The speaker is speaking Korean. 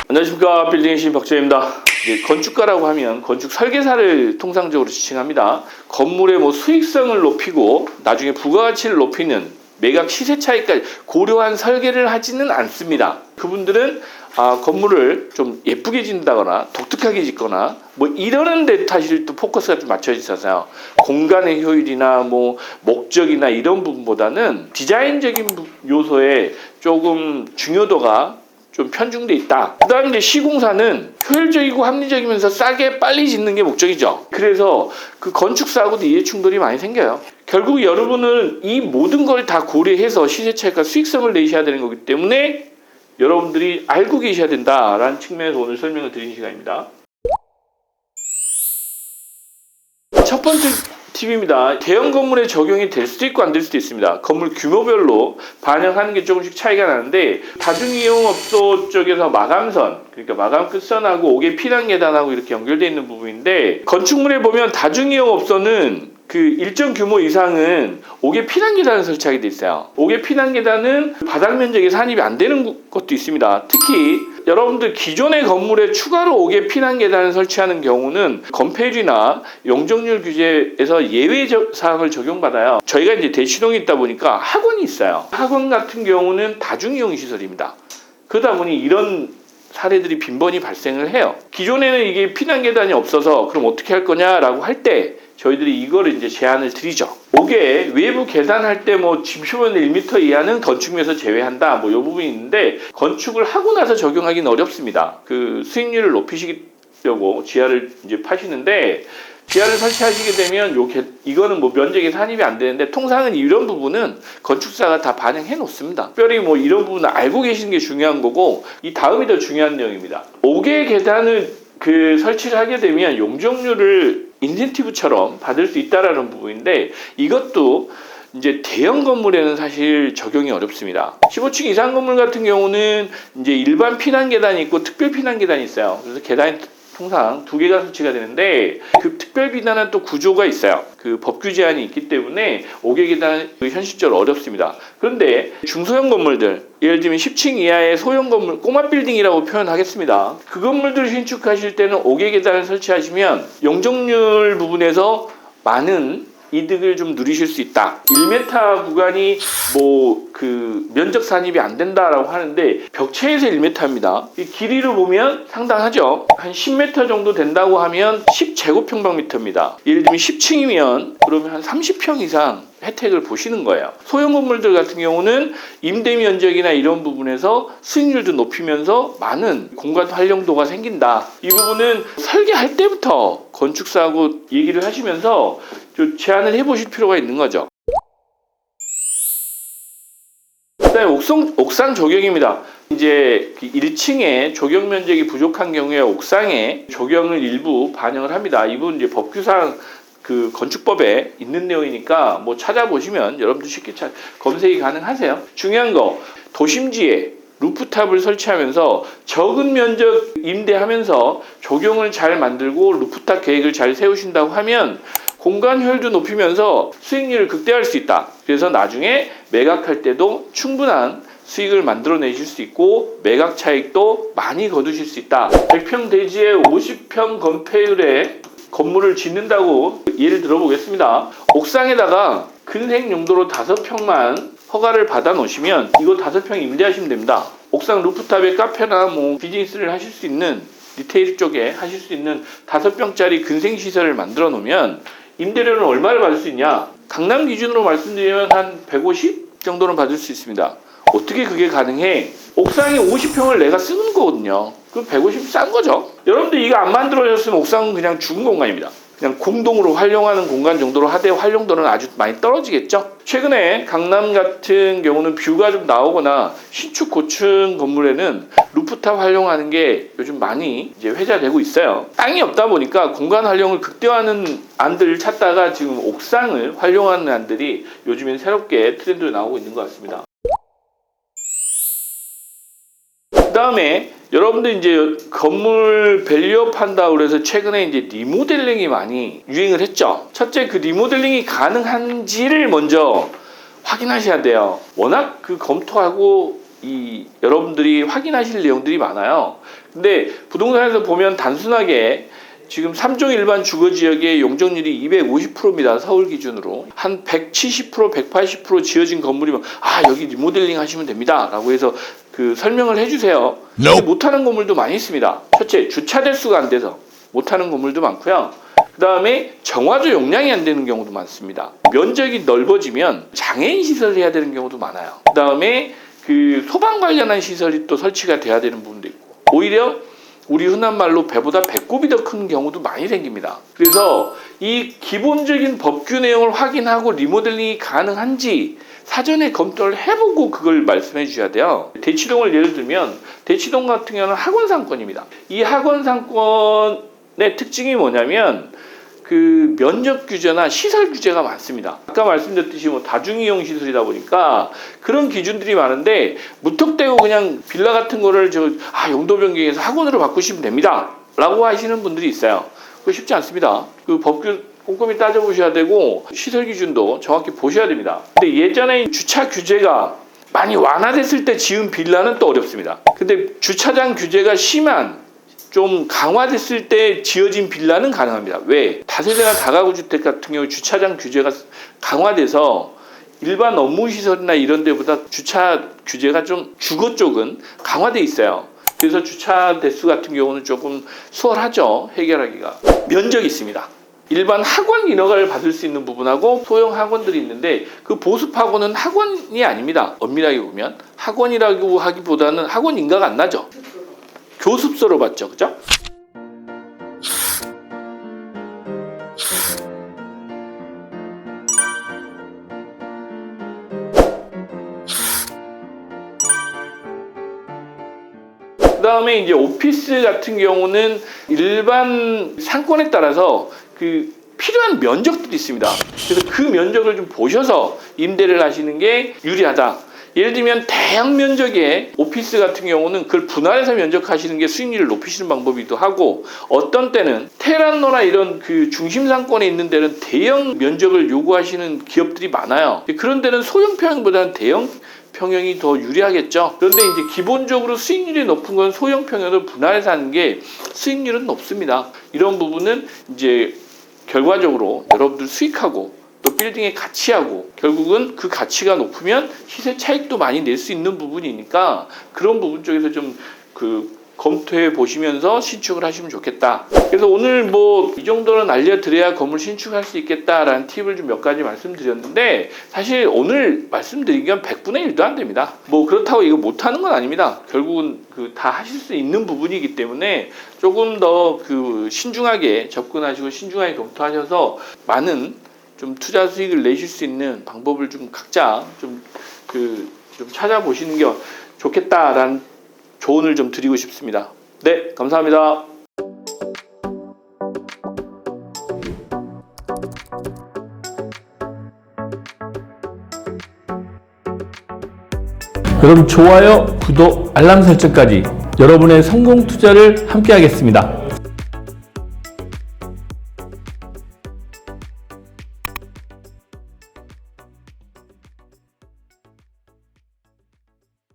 안녕하십니까, 빌딩의 신 박재입니다. 건축가라고 하면 건축 설계사를 통상적으로 지칭합니다. 건물의 수익성을 높이고 나중에 부가가치를 높이는 매각 시세 차이까지 고려한 설계를 하지는 않습니다. 그분들은 건물을 좀 예쁘게 짓는다거나 독특하게 짓거나 이러는 데 사실 또 포커스가 좀 맞춰져 있어서요. 공간의 효율이나 목적이나 이런 부분보다는 디자인적인 요소에 조금 중요도가 좀 편중돼 있다. 그 다음에 이제 시공사는 효율적이고 합리적이면서 싸게 빨리 짓는 게 목적이죠. 그래서 그 건축사하고도 이해 충돌이 많이 생겨요. 결국 여러분은 이 모든 걸 다 고려해서 시세 차익과 수익성을 내셔야 되는 거기 때문에 여러분들이 알고 계셔야 된다라는 측면에서 오늘 설명을 드리는 시간입니다. 첫 번째 팁입니다. 대형 건물에 적용이 될 수도 있고 안 될 수도 있습니다. 건물 규모별로 반영하는 게 조금씩 차이가 나는데, 다중이용업소 쪽에서 마감선, 그러니까 마감 끝선하고 옥외 피난 계단하고 이렇게 연결되어 있는 부분인데, 건축물에 보면 다중이용업소는 그 일정 규모 이상은 옥외 피난 계단을 설치하게 돼 있어요. 옥외 피난 계단은 바닥 면적이 산입이 안 되는 것도 있습니다. 특히 여러분들 기존의 건물에 추가로 옥외 피난 계단을 설치하는 경우는 건폐율이나 용적률 규제에서 예외 사항을 적용받아요. 저희가 이제 대치동에 있다 보니까 학원이 있어요. 학원 같은 경우는 다중이용 시설입니다. 그러다 보니 이런 사례들이 빈번히 발생을 해요. 기존에는 이게 피난 계단이 없어서 그럼 어떻게 할 거냐라고 할 때 저희들이 이거를 이제 제안을 드리죠. 옥외 외부 계산할 때 지표면 1m 이하는 건축물에서 제외한다. 이 부분이 있는데, 건축을 하고 나서 적용하기는 어렵습니다. 그 수익률을 높이시려고 지하를 이제 파시는데, 지하를 설치하시게 되면 이거는 면적이 산입이 안 되는데, 통상은 이런 부분은 건축사가 다 반영해 놓습니다. 특별히 이런 부분을 알고 계시는 게 중요한 거고, 이 다음이 더 중요한 내용입니다. 옥외 계단을 설치를 하게 되면 용적률을 인센티브처럼 받을 수 있다라는 부분인데, 이것도 이제 대형 건물에는 사실 적용이 어렵습니다. 15층 이상 건물 같은 경우는 이제 일반 피난 계단이 있고 특별 피난 계단이 있어요. 그래서 계단이 통상 2개가 설치가 되는데, 그 특별 비단은 또 구조가 있어요. 그 법규 제한이 있기 때문에 5개 계단은 현실적으로 어렵습니다. 그런데 중소형 건물들, 예를 들면 10층 이하의 소형 건물, 꼬마 빌딩이라고 표현하겠습니다. 그 건물들을 신축하실 때는 5개 계단을 설치하시면 용적률 부분에서 많은 이득을 좀 누리실 수 있다. 1m 구간이 면적 산입이 안 된다라고 하는데, 벽체에서 1m입니다. 이 길이로 보면 상당하죠. 한 10m 정도 된다고 하면 10제곱평방미터입니다. 예를 들면 10층이면 그러면 한 30평 이상 혜택을 보시는 거예요. 소형 건물들 같은 경우는 임대 면적이나 이런 부분에서 수익률도 높이면서 많은 공간 활용도가 생긴다. 이 부분은 설계할 때부터 건축사하고 얘기를 하시면서 좀 제안을 해보실 필요가 있는 거죠. 그다음에 옥상 조경입니다. 이제 1층에 조경 면적이 부족한 경우에 옥상에 조경을 일부 반영을 합니다. 이 부분 이제 법규상 그 건축법에 있는 내용이니까 찾아보시면 여러분들 쉽게 검색이 가능하세요. 중요한 거, 도심지에 루프탑을 설치하면서 적은 면적 임대하면서 조경을 잘 만들고 루프탑 계획을 잘 세우신다고 하면 공간 효율도 높이면서 수익률을 극대화할 수 있다. 그래서 나중에 매각할 때도 충분한 수익을 만들어내실 수 있고 매각 차익도 많이 거두실 수 있다. 100평 대지에 50평 건폐율의 건물을 짓는다고 예를 들어보겠습니다. 옥상에다가 근생 용도로 5평만 허가를 받아 놓으시면 이거 5평 임대하시면 됩니다. 옥상 루프탑에 카페나 비즈니스를 하실 수 있는, 리테일 쪽에 하실 수 있는 5평짜리 근생 시설을 만들어 놓으면 임대료는 얼마를 받을 수 있냐? 강남 기준으로 말씀드리면 한 150 정도는 받을 수 있습니다. 어떻게 그게 가능해? 옥상에 50평을 내가 쓰는 거거든요. 그럼 150 싼 거죠. 여러분들 이거 안 만들어졌으면 옥상은 그냥 죽은 공간입니다. 그냥 공동으로 활용하는 공간 정도로 하되 활용도는 아주 많이 떨어지겠죠. 최근에 강남 같은 경우는 뷰가 좀 나오거나 신축 고층 건물에는 루프탑 활용하는 게 요즘 많이 이제 회자되고 있어요. 땅이 없다 보니까 공간 활용을 극대화하는 안들을 찾다가 지금 옥상을 활용하는 안들이 요즘엔 새롭게 트렌드로 나오고 있는 것 같습니다. 그 다음에 여러분들 이제 건물 밸류업 한다고 그래서 최근에 이제 리모델링이 많이 유행을 했죠. 첫째, 그 리모델링이 가능한지를 먼저 확인하셔야 돼요. 워낙 검토하고 여러분들이 확인하실 내용들이 많아요. 근데 부동산에서 보면 단순하게 지금 3종 일반 주거지역의 용적률이 250%입니다. 서울 기준으로. 한 170%, 180% 지어진 건물이면 여기 리모델링 하시면 됩니다. 라고 해서 그 설명을 해주세요. 근데 못하는 건물도 많이 있습니다. 첫째, 주차 대수가 안 돼서 못하는 건물도 많고요. 그 다음에 정화조 용량이 안 되는 경우도 많습니다. 면적이 넓어지면 장애인 시설을 해야 되는 경우도 많아요. 그 다음에 그 소방 관련한 시설이 또 설치가 돼야 되는 부분도 있고, 오히려 우리 흔한 말로 배보다 배꼽이 더 큰 경우도 많이 생깁니다. 그래서 이 기본적인 법규 내용을 확인하고 리모델링이 가능한지 사전에 검토를 해보고 그걸 말씀해 주셔야 돼요. 대치동을 예를 들면 대치동 같은 경우는 학원 상권입니다. 이 학원 상권의 특징이 뭐냐면 그 면적 규제나 시설 규제가 많습니다. 아까 말씀드렸듯이 뭐 다중이용 시설이다 보니까 그런 기준들이 많은데 무턱대고 그냥 빌라 같은 거를 용도 변경해서 학원으로 바꾸시면 됩니다 라고 하시는 분들이 있어요. 그거 쉽지 않습니다. 그 법규 꼼꼼히 따져보셔야 되고 시설 기준도 정확히 보셔야 됩니다. 근데 예전에 주차 규제가 많이 완화됐을 때 지은 빌라는 또 어렵습니다. 근데 주차장 규제가 심한 좀 강화됐을 때 지어진 빌라는 가능합니다. 왜? 다세대나 다가구 주택 같은 경우 주차장 규제가 강화돼서 일반 업무시설이나 이런 데보다 주차 규제가 좀 주거 쪽은 강화돼 있어요. 그래서 주차 대수 같은 경우는 조금 수월하죠. 해결하기가. 면적이 있습니다. 일반 학원 인허가를 받을 수 있는 부분하고 소형 학원들이 있는데 그 보습 학원은 학원이 아닙니다. 엄밀하게 보면 학원이라고 하기보다는 학원 인가가 안 나죠. 교습소로 봤죠, 그죠? 그 다음에 이제 오피스 같은 경우는 일반 상권에 따라서 그 필요한 면적들이 있습니다. 그래서 그 면적을 좀 보셔서 임대를 하시는 게 유리하다. 예를 들면 대형 면적의 오피스 같은 경우는 그걸 분할해서 면적하시는 게 수익률을 높이시는 방법이기도 하고, 어떤 때는 테란노나 이런 그 중심 상권에 있는 데는 대형 면적을 요구하시는 기업들이 많아요. 그런 데는 소형 평형보다는 대형 평형이 더 유리하겠죠. 그런데 이제 기본적으로 수익률이 높은 건 소형 평형을 분할해서 하는 게 수익률은 높습니다. 이런 부분은 이제 결과적으로 여러분들 수익하고 또 빌딩의 가치하고 결국은 그 가치가 높으면 시세 차익도 많이 낼 수 있는 부분이니까 그런 부분 쪽에서 좀 검토해 보시면서 신축을 하시면 좋겠다. 그래서 오늘 뭐 이 정도는 알려드려야 건물 신축할 수 있겠다라는 팁을 좀 몇 가지 말씀드렸는데, 사실 오늘 말씀드린 건 100분의 1도 안 됩니다. 뭐 그렇다고 이거 못하는 건 아닙니다. 결국은 다 하실 수 있는 부분이기 때문에 조금 더 신중하게 접근하시고 신중하게 검토하셔서 많은 좀 투자 수익을 내실 수 있는 방법을 좀 각자 좀 찾아보시는 게 좋겠다라는 조언을 좀 드리고 싶습니다. 네, 감사합니다. 그럼 좋아요, 구독, 알람 설정까지 여러분의 성공 투자를 함께 하겠습니다.